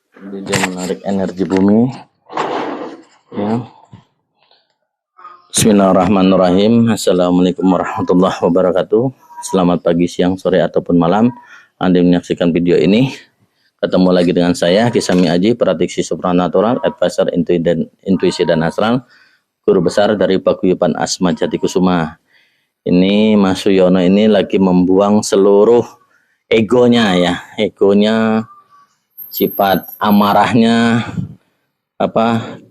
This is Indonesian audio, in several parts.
Jadi dia menarik energi bumi. Ya. Bismillahirrahmanirrahim. Assalamualaikum warahmatullahi wabarakatuh. Selamat pagi, siang, sore ataupun malam Anda menyaksikan video ini. Ketemu lagi dengan saya Kisami Aji, praktisi supranatural, advisor intuisi dan astral, guru besar dari Paguyuban Asma Jati Kusuma. Ini Mas Suyono ini lagi membuang seluruh egonya ya, sifat amarahnya,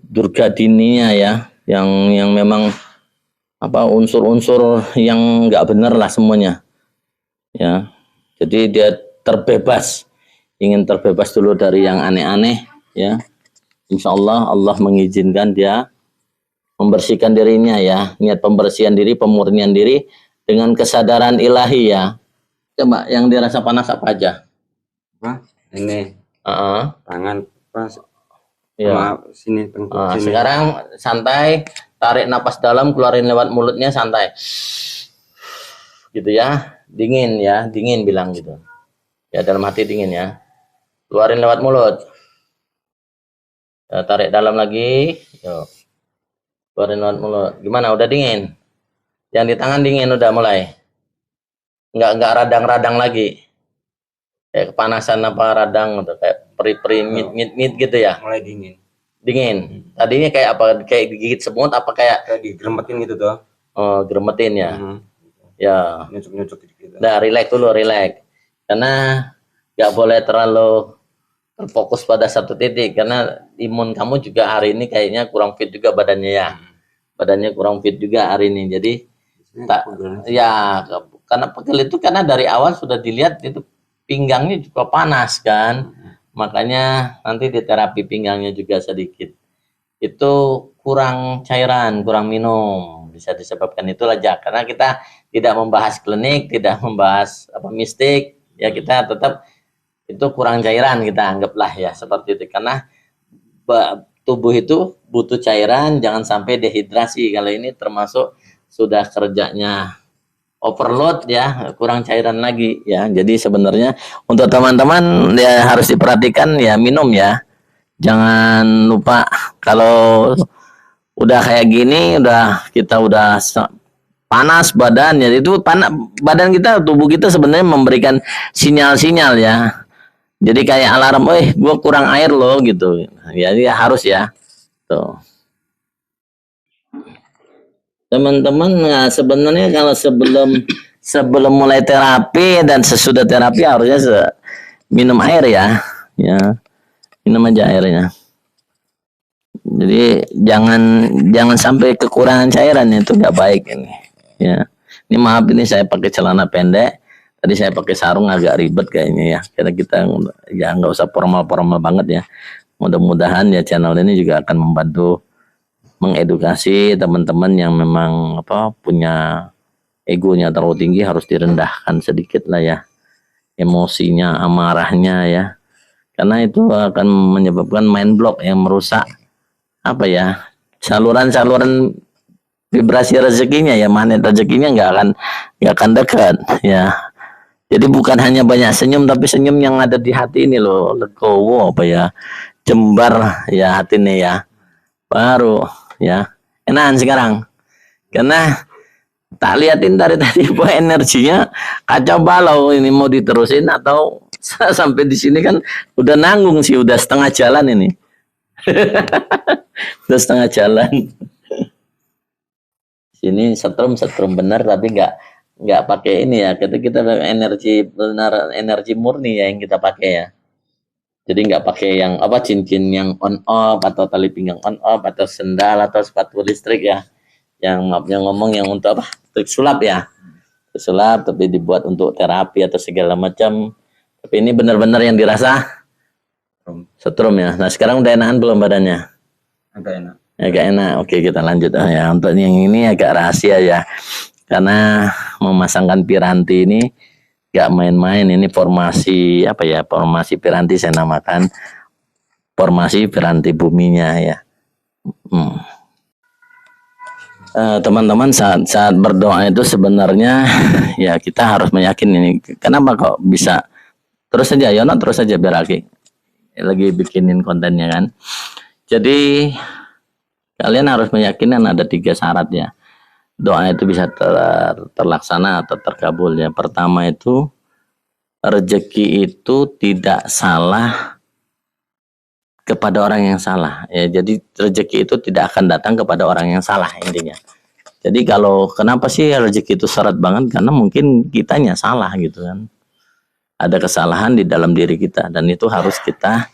durgadininya ya, yang memang unsur-unsur yang nggak benar lah semuanya ya. Jadi dia ingin terbebas dulu dari yang aneh-aneh ya. Insya Allah Allah mengizinkan dia membersihkan dirinya ya, niat pembersihan diri, pemurnian diri dengan kesadaran ilahi ya. Coba yang dirasa panas apa aja? Ini tangan pas ya. Sini tengkuk sini. Sekarang santai, tarik napas dalam, keluarin lewat mulutnya, santai gitu ya, dingin ya, dingin bilang gitu ya, dalam hati dingin ya, keluarin lewat mulut ya, tarik dalam lagi, yuk. Keluarin lewat mulut. Gimana, udah dingin? Yang di tangan dingin udah mulai? Nggak radang-radang lagi, kayak kepanasan apa radang gitu, kayak peri-peri mit gitu ya? Mulai dingin. Tadinya kayak apa? Kayak digigit semut apa kayak digeremetin gitu tuh? Oh, geremetin ya. Ya. Nyucuk gitu. Nah, relax dulu, relax. Karena nggak boleh terlalu terfokus pada satu titik, karena imun kamu juga hari ini kayaknya kurang fit juga badannya ya. Badannya kurang fit juga hari ini. Jadi ya, karena pegel itu karena dari awal sudah dilihat itu pinggangnya juga panas kan. Makanya nanti di terapi pinggangnya juga sedikit itu kurang cairan, kurang minum, bisa disebabkan itulah aja. Karena kita tidak membahas klinik, tidak membahas mistik ya, kita tetap itu kurang cairan, kita anggaplah ya seperti itu. Karena tubuh itu butuh cairan, jangan sampai dehidrasi. Kalau ini termasuk sudah kerjanya overload ya, kurang cairan lagi ya. Jadi sebenarnya untuk teman-teman ya harus diperhatikan ya, minum ya. Jangan lupa kalau udah kayak gini, kita udah panas badan ya, itu badan kita, tubuh kita sebenarnya memberikan sinyal-sinyal ya. Jadi kayak alarm, gue kurang air loh gitu. Ya, dia harus ya. Tuh. Teman-teman, nah sebenarnya kalau sebelum mulai terapi dan sesudah terapi harusnya minum air ya. Ya. Minum aja airnya. Jadi jangan sampai kekurangan cairan, itu nggak baik ini. Ya. Ini maaf, ini saya pakai celana pendek. Tadi saya pakai sarung agak ribet kayaknya ya. Karena kita ya nggak usah formal-formal banget ya. Mudah-mudahan ya channel ini juga akan membantu mengedukasi teman-teman yang memang punya egonya terlalu tinggi, harus direndahkan sedikit lah ya. Emosinya, amarahnya ya. Karena itu akan menyebabkan mind block yang merusak saluran-saluran vibrasi rezekinya ya, magnet rezekinya nggak akan dekat ya. Jadi bukan hanya banyak senyum, tapi senyum yang ada di hati ini loh, legowo jembar ya hati ini ya, baru ya enakan sekarang. Karena tak liatin dari tadi energinya kacau balau, ini mau diterusin atau sampai di sini kan udah nanggung sih, udah setengah jalan ini. Udah setengah jalan. Sini setrum benar, tapi nggak pakai ini ya. Kita energi benar, energi murni ya yang kita pakai ya. Jadi nggak pakai yang cincin yang on off atau tali pinggang on off atau sendal atau sepatu listrik ya. Yang maafnya ngomong yang untuk trik sulap ya. Trik sulap tapi dibuat untuk terapi atau segala macam. Tapi ini benar-benar yang dirasa setrum ya. Nah sekarang udah enakan belum badannya? Agak enak. Oke, kita lanjut ya. Untuk yang ini agak rahasia ya. Karena memasangkan piranti ini gak main-main. Ini formasi formasi piranti saya namakan. Formasi piranti buminya ya. Teman-teman, saat berdoa itu sebenarnya ya kita harus meyakini ini. Kenapa kok bisa? Terus saja Yono, terus saja biar lagi. lagi bikinin kontennya kan. Jadi kalian harus meyakinkan ada 3 syarat ya. Doa itu bisa terlaksana atau terkabul ya. Pertama itu rezeki itu tidak salah kepada orang yang salah ya. Jadi rezeki itu tidak akan datang kepada orang yang salah intinya. Jadi kalau kenapa sih rezeki itu syarat banget, karena mungkin kitanya salah gitu kan. Ada kesalahan di dalam diri kita dan itu harus kita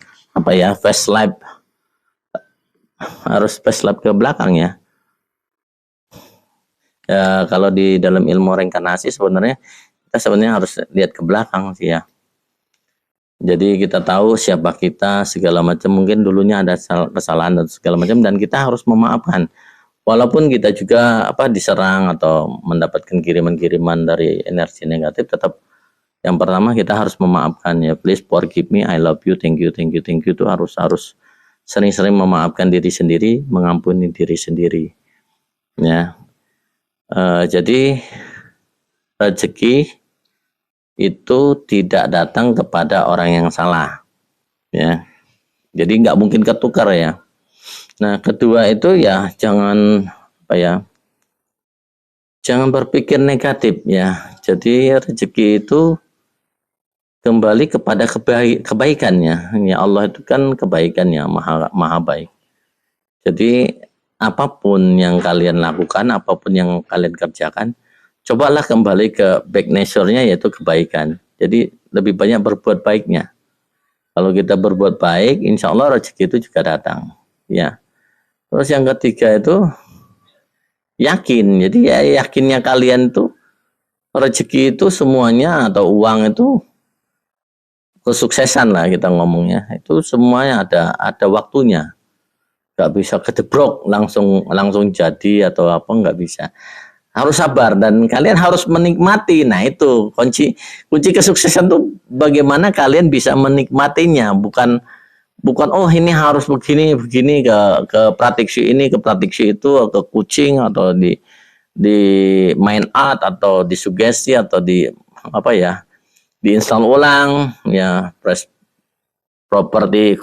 face life, harus face life ke belakang ya. Ya, kalau di dalam ilmu reinkarnasi sebenarnya kita harus lihat ke belakang sih ya. Jadi kita tahu siapa kita segala macam, mungkin dulunya ada kesalahan dan segala macam, dan kita harus memaafkan. Walaupun kita juga diserang atau mendapatkan kiriman-kiriman dari energi negatif, tetap yang pertama kita harus memaafkan ya. Please forgive me, I love you, thank you itu harus sering-sering memaafkan diri sendiri, mengampuni diri sendiri ya. Jadi rezeki itu tidak datang kepada orang yang salah ya. Jadi nggak mungkin ketukar ya. Nah, kedua itu ya jangan jangan berpikir negatif ya. Jadi rezeki itu kembali kepada kebaikannya. Ya, Allah itu kan kebaikannya maha baik. Jadi apapun yang kalian lakukan, apapun yang kalian kerjakan, cobalah kembali ke back nature-nya, yaitu kebaikan. Jadi lebih banyak berbuat baiknya. Kalau kita berbuat baik, insya Allah rezeki itu juga datang. Ya. Terus yang ketiga itu yakin. Jadi ya yakinnya kalian tuh rezeki itu semuanya atau uang itu kesuksesan lah kita ngomongnya. Itu semuanya ada waktunya. Nggak bisa kejebrok langsung jadi atau apa, nggak bisa. Harus sabar dan kalian harus menikmati. Nah itu kunci kesuksesan tuh bagaimana kalian bisa menikmatinya, bukan oh ini harus begini ke praktisi ini, ke praktisi itu, ke coaching atau di main art atau di sugesti atau di diinstal ulang ya, properti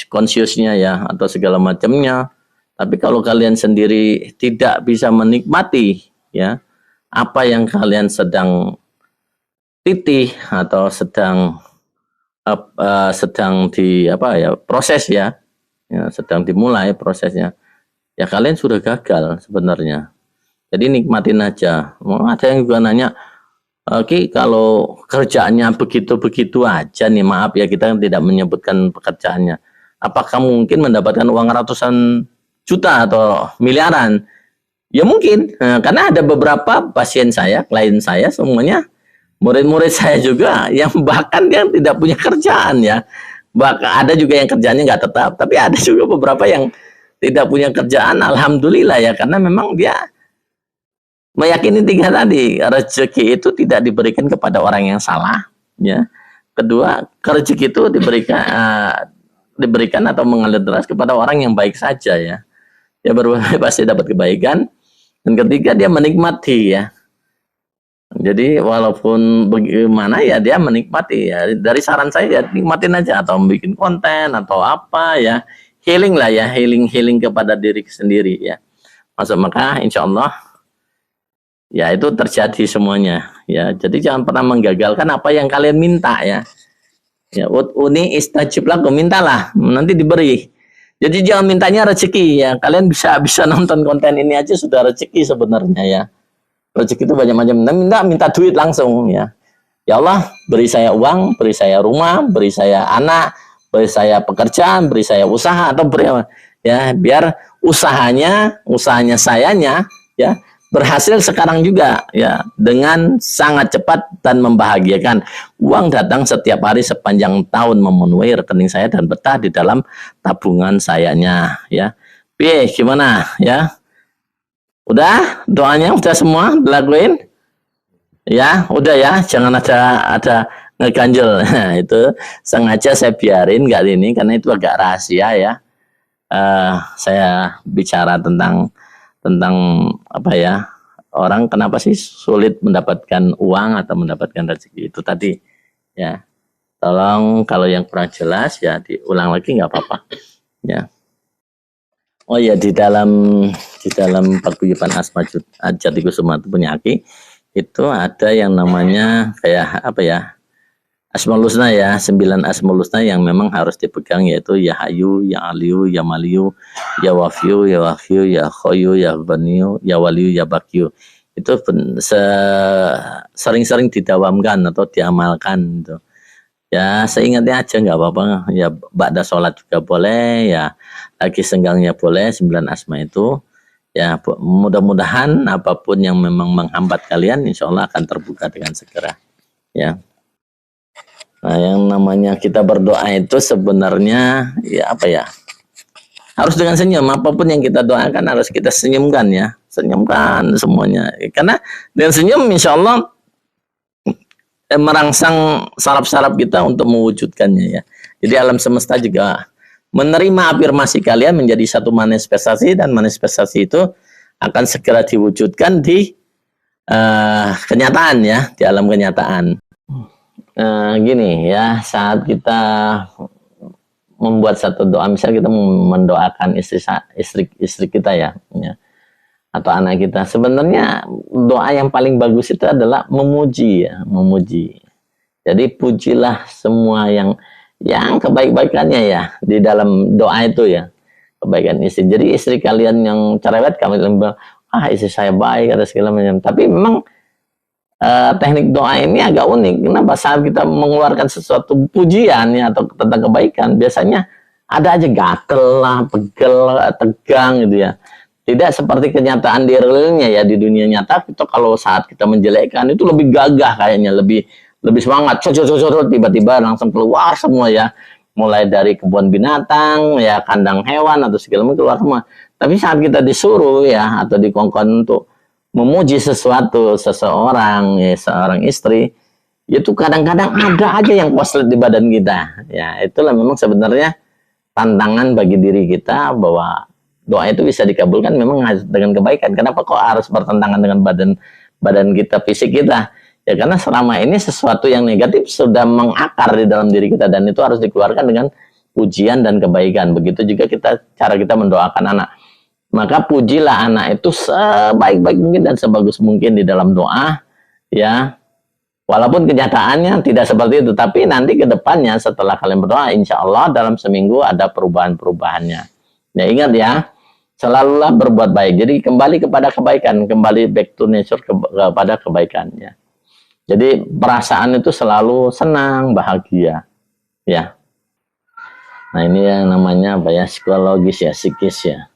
consciousnya ya, atau segala macamnya. Tapi kalau kalian sendiri tidak bisa menikmati ya apa yang kalian sedang titih atau sedang proses ya, sedang dimulai prosesnya, ya kalian sudah gagal sebenarnya. Jadi nikmatin aja. Ada yang juga nanya, Oke, kalau kerjaannya begitu-begitu aja nih, maaf ya kita tidak menyebutkan pekerjaannya, apakah mungkin mendapatkan uang ratusan juta atau miliaran? Ya mungkin, karena ada beberapa pasien saya, klien saya semuanya, murid-murid saya juga yang bahkan yang tidak punya kerjaan ya. Bahkan ada juga yang kerjaannya nggak tetap, tapi ada juga beberapa yang tidak punya kerjaan, alhamdulillah ya, karena memang dia meyakini 3 tadi, rezeki itu tidak diberikan kepada orang yang salah ya. Kedua, rezeki itu diberikan atau mengalir deras kepada orang yang baik saja ya. Dia pasti dapat kebaikan. Dan ketiga, dia menikmati ya. Jadi walaupun bagaimana ya dia menikmati ya. Dari saran saya ya nikmatin aja, atau bikin konten atau apa ya. Healing lah ya, healing kepada diri sendiri ya. Masuk Mekah insya Allah ya itu terjadi semuanya ya. Jadi jangan pernah menggagalkan apa yang kalian minta ya. Ya, uni istajib lakum, mintalah nanti diberi. Jadi jangan mintanya rezeki ya. Kalian bisa nonton konten ini aja sudah rezeki sebenarnya ya. Rezeki itu banyak macam. Minta duit langsung ya. Ya Allah, beri saya uang, beri saya rumah, beri saya anak, beri saya pekerjaan, beri saya usaha, atau beri ya, biar usahanya sayanya ya berhasil sekarang juga ya, dengan sangat cepat dan membahagiakan. Uang datang setiap hari sepanjang tahun memenuhi rekening saya dan betah di dalam tabungan sayanya ya. Gimana ya? Udah, doanya udah semua dilakuin ya, udah ya, jangan ada ngeganjel. Nah, itu sengaja saya biarin nggak ini karena itu agak rahasia ya. Saya bicara tentang apa ya, orang kenapa sih sulit mendapatkan uang atau mendapatkan rezeki itu tadi ya. Tolong kalau yang kurang jelas ya diulang lagi nggak apa-apa. Ya. Oh ya, di dalam paguyuban Asma Jatikusuma itu punya Aki, itu ada yang namanya kayak apa ya? Asmaul Husna ya, 9 Asmaul Husna yang memang harus dipegang, yaitu Ya Hayu, Ya Aliyu, Ya Maliyu, Ya Wafiyu, Ya Wahyu, Ya Khoyu, Ya Baniyu, Ya Waliyu, Ya Bakyu. Itu sering-sering didawamkan atau diamalkan gitu. Ya seingatnya aja nggak apa-apa, ya ba'da sholat juga boleh, ya lagi senggangnya boleh, 9 asma itu. Ya mudah-mudahan apapun yang memang menghambat kalian insya Allah akan terbuka dengan segera. Ya. Nah yang namanya kita berdoa itu sebenarnya ya apa ya, harus dengan senyum. Apapun yang kita doakan harus kita senyumkan ya, senyumkan semuanya. Karena dengan senyum insya Allah merangsang saraf-saraf kita untuk mewujudkannya ya. Jadi alam semesta juga menerima afirmasi kalian menjadi satu manifestasi, dan manifestasi itu akan segera diwujudkan di kenyataan ya, di alam kenyataan. Gini ya, saat kita membuat satu doa, misalnya kita mendoakan istri kita ya, atau anak kita, sebenarnya doa yang paling bagus itu adalah memuji ya, memuji. Jadi pujilah semua yang kebaik-baikannya ya di dalam doa itu ya, kebaikan istri. Jadi istri kalian yang cerewet, kami bilang, istri saya baik ada segala macam. Tapi memang teknik doa ini agak unik. Kenapa? Saat kita mengeluarkan sesuatu pujian ya atau tentang kebaikan, biasanya ada aja gatel lah, pegel, tegang gitu ya. Tidak seperti kenyataan di realnya ya, di dunia nyata itu kalau saat kita menjelekkan itu lebih gagah kayaknya, lebih semangat, tiba-tiba langsung keluar semua ya, mulai dari kebun binatang ya, kandang hewan atau segala macam keluar semua. Tapi saat kita disuruh ya atau dikongkon untuk memuji seseorang ya, seorang istri, itu kadang-kadang ada aja yang koslet di badan kita ya. Itulah memang sebenarnya tantangan bagi diri kita, bahwa doa itu bisa dikabulkan memang dengan kebaikan. Kenapa kok harus bertentangan dengan badan kita, fisik kita? Ya karena selama ini sesuatu yang negatif sudah mengakar di dalam diri kita, dan itu harus dikeluarkan dengan pujian dan kebaikan. Begitu juga cara kita mendoakan anak. Maka pujilah anak itu sebaik-baik mungkin dan sebagus mungkin di dalam doa ya. Walaupun kenyataannya tidak seperti itu, tapi nanti ke depannya setelah kalian berdoa, insya Allah dalam seminggu ada perubahan-perubahannya. Ya ingat ya, selalulah berbuat baik. Jadi kembali kepada kebaikan, kembali back to nature, kepada kebaikannya. Jadi perasaan itu selalu senang, bahagia, ya. Nah ini yang namanya apa ya, psikologis ya, psikis ya.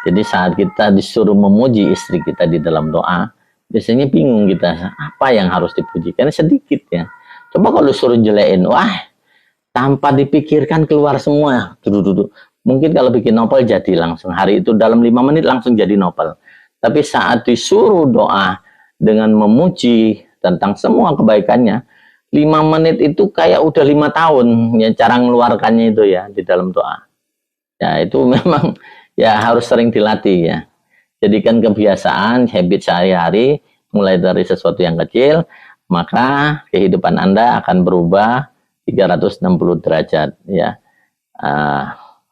Jadi saat kita disuruh memuji istri kita di dalam doa, biasanya bingung kita apa yang harus dipuji, karena sedikit ya. Coba kalau disuruh jelein, wah tanpa dipikirkan keluar semua. Mungkin kalau bikin novel jadi langsung hari itu dalam 5 menit langsung jadi novel. Tapi saat disuruh doa dengan memuji tentang semua kebaikannya, 5 menit itu kayak udah 5 tahun ya cara mengeluarkannya itu ya di dalam doa. Ya itu memang ya harus sering dilatih ya. Jadikan kebiasaan, habit sehari-hari, mulai dari sesuatu yang kecil, maka kehidupan Anda akan berubah 360 derajat ya.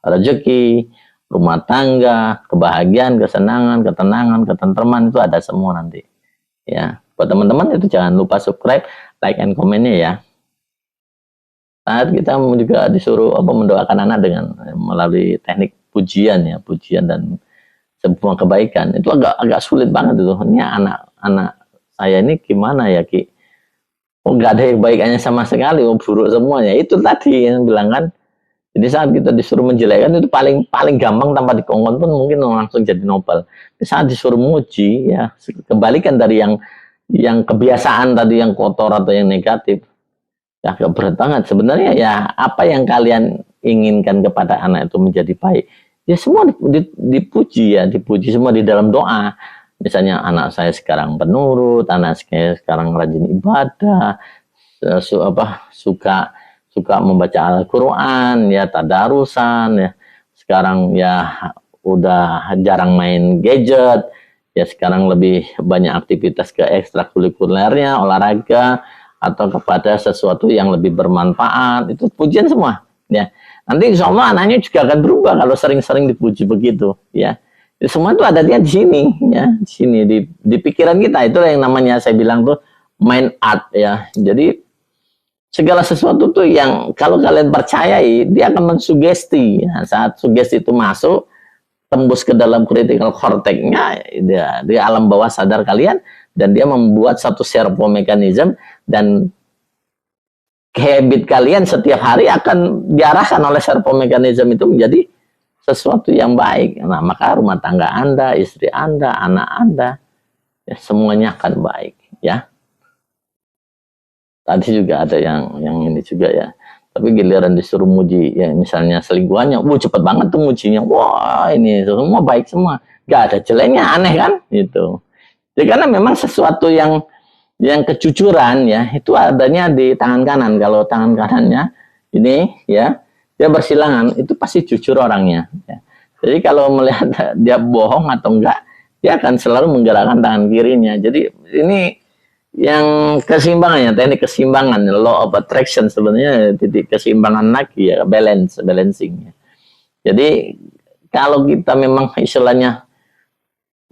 Rezeki, rumah tangga, kebahagiaan, kesenangan, ketenangan, ketentraman itu ada semua nanti. Ya, buat teman-teman itu jangan lupa subscribe, like, and komennya ya. Saat kita juga disuruh mendoakan anak dengan melalui teknik pujian ya, pujian dan sebuah kebaikan, itu agak sulit banget itu. Ini anak saya ini gimana ya Ki? Oh nggak ada kebaikannya sama sekali, buruk semuanya. Itu tadi yang bilang kan. Jadi saat kita disuruh menjelekkan itu paling gampang, tanpa dikongkon pun mungkin langsung jadi novel. Tapi saat disuruh muji ya, kebalikan dari yang kebiasaan tadi yang kotor atau yang negatif. Ya berat banget sebenarnya ya. Apa yang kalian inginkan kepada anak itu menjadi baik, ya semua dipuji ya, dipuji semua di dalam doa. Misalnya anak saya sekarang penurut, anak saya sekarang rajin ibadah, suka membaca Al-Quran ya, tadarusan ya, sekarang ya udah jarang main gadget ya, sekarang lebih banyak aktivitas ke ekstrakurikulernya, olahraga, atau kepada sesuatu yang lebih bermanfaat, itu pujian semua, ya. Nanti insya Allah anaknya juga akan berubah kalau sering-sering dipuji begitu, ya. Semua itu adanya di sini, ya, di sini di pikiran kita. Itu yang namanya saya bilang tuh mind art, ya. Jadi segala sesuatu tuh yang kalau kalian percayai, dia akan mensugesti. Ya. Saat sugesti itu masuk, tembus ke dalam critical cortex-nya, di alam bawah sadar kalian, dan dia membuat satu servo mechanism, dan habit kalian setiap hari akan diarahkan oleh servo mechanism itu menjadi sesuatu yang baik. Nah, maka rumah tangga Anda, istri Anda, anak Anda, ya, semuanya akan baik, ya. Tadi juga ada yang ini juga, ya. Tapi giliran disuruh muji, ya misalnya selingkuhannya, cepet banget tuh mujinya, wah ini semua baik semua, gak ada jeleknya, aneh kan, gitu. Jadi karena memang sesuatu yang kejujuran, ya, itu adanya di tangan kanan. Kalau tangan kanannya ini, ya, dia bersilangan, itu pasti jujur orangnya. Ya. Jadi kalau melihat dia bohong atau enggak, dia akan selalu menggerakkan tangan kirinya. Jadi ini yang keseimbangannya, teknik keseimbangan, law of attraction, sebenarnya titik keseimbangan lagi, ya, balancing. Jadi kalau kita memang istilahnya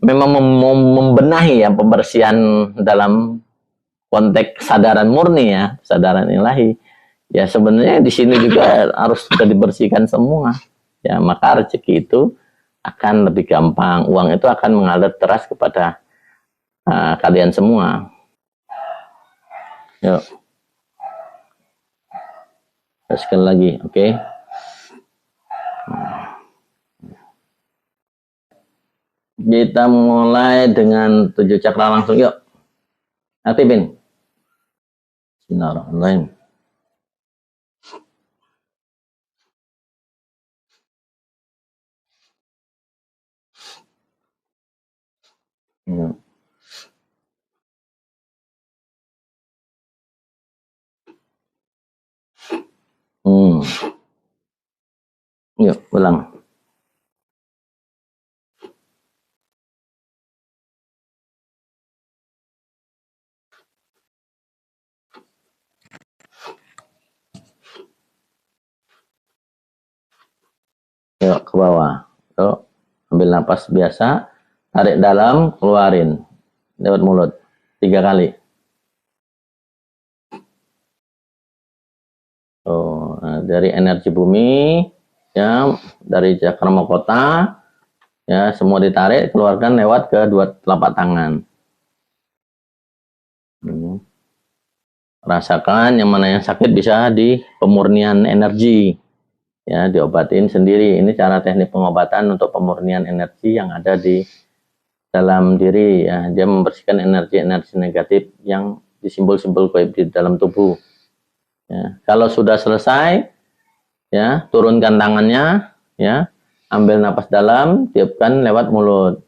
memang membenahi, ya, pembersihan dalam konteks kesadaran murni, ya, kesadaran ilahi, ya, sebenarnya di sini juga harus sudah dibersihkan semua, ya, maka rezeki itu akan lebih gampang, uang itu akan mengalir deras kepada kalian semua. Yuk. Sekali lagi, oke. Kita mulai dengan 7 cakra langsung, yuk. Aktifin. Bismillahirrahmanirrahim. Yuk. Yuk, ulang. Yuk, ke bawah. Yuk, ambil napas biasa, tarik dalam, keluarin lewat mulut 3 kali. Nah, dari energi bumi, ya, dari cakra mahkota, ya, semua ditarik, keluarkan lewat ke 2 telapak tangan. Rasakan yang mana yang sakit bisa di pemurnian energi, ya, diobatin sendiri. Ini cara teknik pengobatan untuk pemurnian energi yang ada di dalam diri, ya. Dia membersihkan energi-energi negatif yang disimbol-simbol gaib di dalam tubuh. Ya, kalau sudah selesai, ya, turunkan tangannya, ya, ambil napas dalam, tiupkan lewat mulut.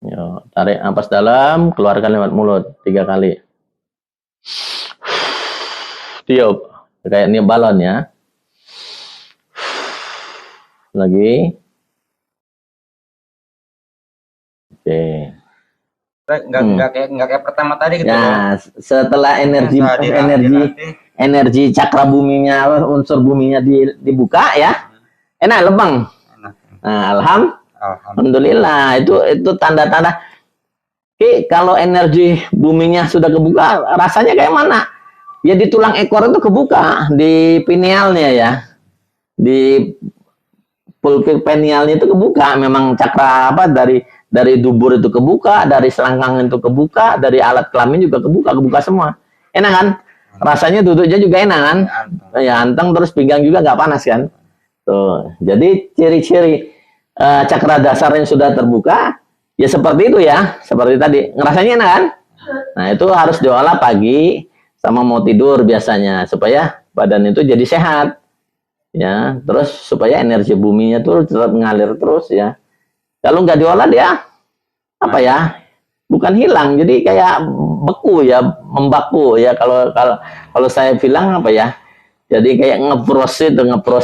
Ya, tarik napas dalam, keluarkan lewat mulut 3 kali. Tiup, kayak niup balon, ya. Lagi. Oke. Nggak kayak pertama tadi gitu. Ya, setelah energi cakra buminya, unsur buminya dibuka, ya, enak, lebang. Nah, alhamdulillah, itu tanda-tanda. Oke, kalau energi buminya sudah kebuka, rasanya kayak mana? Ya, di tulang ekor itu kebuka, di pinealnya, ya, di pulpit pinealnya itu kebuka. Memang cakra apa, dari dubur itu kebuka, dari selangkangan itu kebuka, dari alat kelamin juga kebuka semua. Enak kan? Rasanya duduknya juga enak kan? Ya, anteng, terus pinggang juga nggak panas kan? Tuh. Jadi ciri-ciri cakra dasarnya sudah terbuka, ya seperti itu, ya, seperti tadi. Ngerasanya enak kan? Nah, itu harus diolah pagi sama mau tidur biasanya supaya badan itu jadi sehat, ya. Terus supaya energi buminya tuh tetap mengalir terus, ya. Kalau nggak diolah dia apa, ya? Bukan hilang, jadi kayak beku, ya, membaku, ya. Kalau saya bilang apa, ya? Jadi kayak ngepros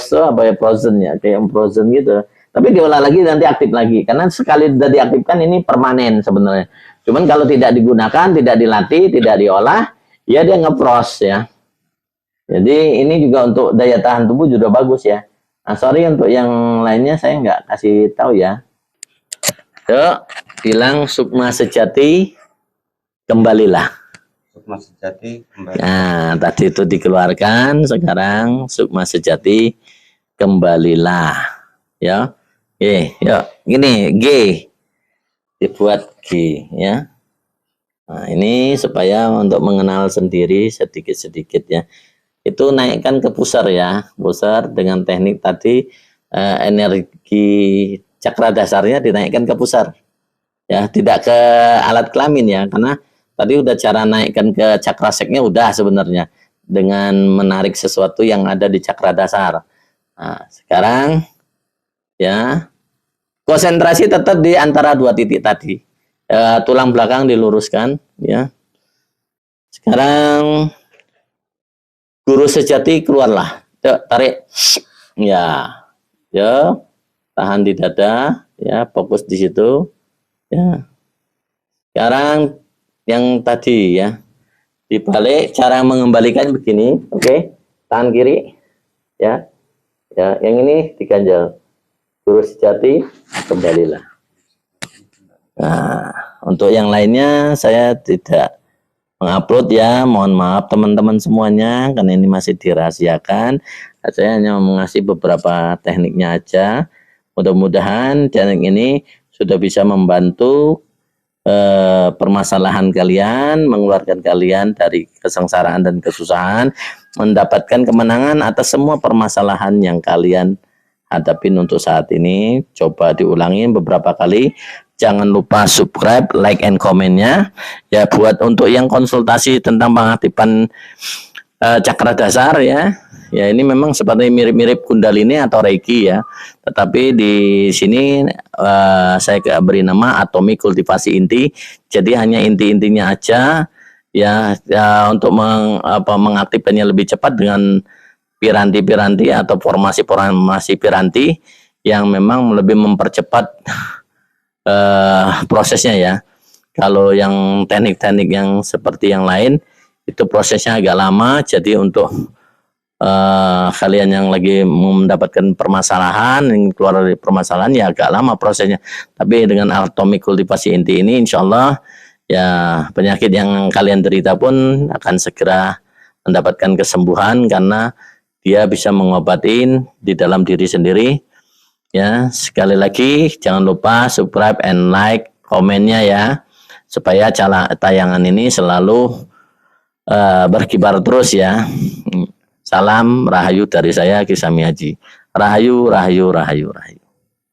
tuh apa, ya, frozen, ya, kayak frozen gitu. Tapi diolah lagi nanti aktif lagi. Karena sekali sudah diaktifkan ini permanen sebenarnya. Cuman kalau tidak digunakan, tidak dilatih, tidak diolah, Ya dia ngepros ya. Jadi ini juga untuk daya tahan tubuh juga bagus ya. Nah, sorry untuk yang lainnya saya nggak kasih tahu ya. Yuk, bilang Sukma Sejati kembalilah. Sukma Sejati kembali. Nah, tadi itu dikeluarkan, sekarang Sukma Sejati kembalilah. Ya. Yuk, gini G dibuat G ya. Nah, ini supaya untuk mengenal sendiri sedikit-sedikit ya. Itu naikkan ke pusar ya, pusar dengan teknik tadi energi cakra dasarnya dinaikkan ke pusar ya, tidak ke alat kelamin ya, karena tadi udah cara naikkan ke cakra seknya udah sebenarnya dengan menarik sesuatu yang ada di cakra dasar. Nah, sekarang ya konsentrasi tetap di antara dua titik tadi, tulang belakang diluruskan ya. Sekarang Guru sejati keluarlah. Yuk, tarik. Ya. Ya. Tahan di dada, ya, fokus di situ. Ya. Sekarang yang tadi ya. Dibalik, cara mengembalikan begini, oke. Tahan kiri. Ya. Ya, yang ini diganjal. Guru sejati kembalilah. Nah, untuk yang lainnya saya tidak mengupload ya, mohon maaf teman-teman semuanya karena ini masih dirahasiakan. Saya hanya mengasih beberapa tekniknya aja. Mudah-mudahan teknik ini sudah bisa membantu permasalahan kalian, mengeluarkan kalian dari kesengsaraan dan kesusahan, mendapatkan kemenangan atas semua permasalahan yang kalian hadapin untuk saat ini. Coba diulangi beberapa kali. Jangan lupa subscribe, like, and komennya. Ya, buat untuk yang konsultasi tentang pengaktifan cakra dasar ya. Ya, ini memang seperti mirip-mirip Kundalini atau Reiki ya. Tetapi di sini saya beri nama atomi kultivasi inti. Jadi hanya inti-intinya aja ya, untuk mengaktifkannya lebih cepat dengan piranti-piranti atau formasi-formasi piranti yang memang lebih mempercepat prosesnya ya. Kalau yang teknik-teknik yang seperti yang lain itu prosesnya agak lama, jadi untuk kalian yang lagi mendapatkan permasalahan, yang keluar dari permasalahan ya agak lama prosesnya. Tapi dengan atomic kultivasi inti ini insya Allah ya penyakit yang kalian derita pun akan segera mendapatkan kesembuhan karena dia bisa mengobatin di dalam diri sendiri. Ya, sekali lagi jangan lupa subscribe and like, komennya ya, supaya tayangan ini selalu berkibar terus ya. Salam Rahayu dari saya Kisami Haji. Rahayu, Rahayu, Rahayu, Rahayu.